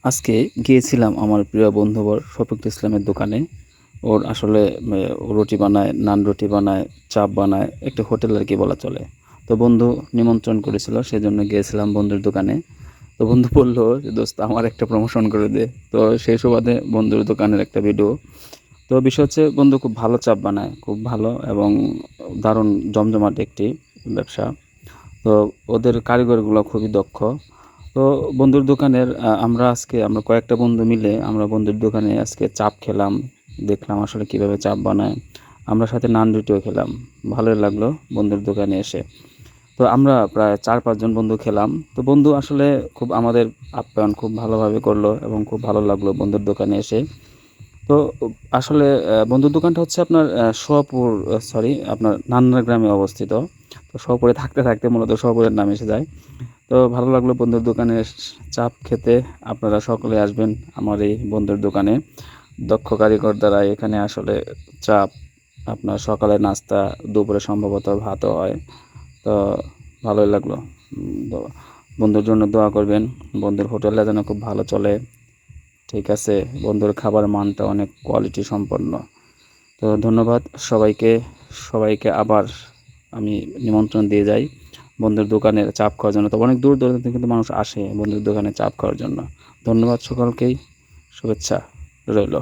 আজকে গিয়েছিলাম আমার প্রিয় বন্ধুবর শফিকুল ইসলামের দোকানে। ওর আসলে ও রুটি বানায়, নান রুটি বানায়, চাপ বানায়, একটা হোটেল আর কি বলা চলে। তো বন্ধু নিমন্ত্রণ করেছিল, সেজন্য গিয়েছিলাম বন্ধুর দোকানে। তো বন্ধু বলল যে দোস্ত আমার একটা প্রমোশন করে দে। তো সেই সুবাদে বন্ধুর দোকানের একটা ভিডিও। তো বিষয় হচ্ছে বন্ধু খুব ভালো চাপ বানায়, খুব ভালো এবং দারুণ জমজমাট একটি ব্যবসা। তো ওদের কারিগরগুলো খুবই দক্ষ। তো বন্ধুর দোকানের আমরা কয়েকটা বন্ধু মিলে আমরা বন্ধুর দোকানে আজকে চাপ খেলাম, দেখলাম আসলে কিভাবে চাপ বানায়। আমরা সাথে নান রুটিও খেলাম, ভালোই লাগলো বন্ধুর দোকানে এসে। তো আমরা প্রায় 4-5 জন বন্ধু খেলাম। তো বন্ধু আসলে খুব আমাদের আপ্যায়ন খুব ভালোভাবে করলো এবং খুব ভালো লাগলো বন্ধুর দোকানে এসে। তো আসলে বন্ধুর দোকানটা হচ্ছে আপনার সোয়াপুর, সরি আপনার নান্নার গ্রামে অবস্থিত। তো সোয়াপুরে থাকতে থাকতে মূলত সোয়াপুরের নাম এসে যায়। তো ভালো লাগলো বন্ধুর দোকানে চাপ খেতে। আপনারা সকলে আসবেন আমার এই বন্ধুর দোকানে। দক্ষ কারিগর দ্বারা এখানে আসলে চাপ, আপনার সকালে নাস্তা, দুপুরে সম্ভবত ভাতও হয়। তো ভালোই লাগলো। তো বন্ধুর জন্য দোয়া করবেন, বন্ধুর হোটেলটা যেন খুব ভালো চলে। ঠিক আছে, বন্ধুর খাবার মানটা অনেক কোয়ালিটি সম্পন্ন। তো ধন্যবাদ সবাইকে। সবাইকে আবার আমি নিমন্ত্রণ দিয়ে যাই বন্ধুর দোকানের চাপ খাওয়ার জন্য। তো অনেক দূর দূরান্ত থেকে কিন্তু মানুষ আসে বন্ধুর দোকানে চাপ খাওয়ার জন্য। ধন্যবাদ সকলকেই, শুভেচ্ছা রইল।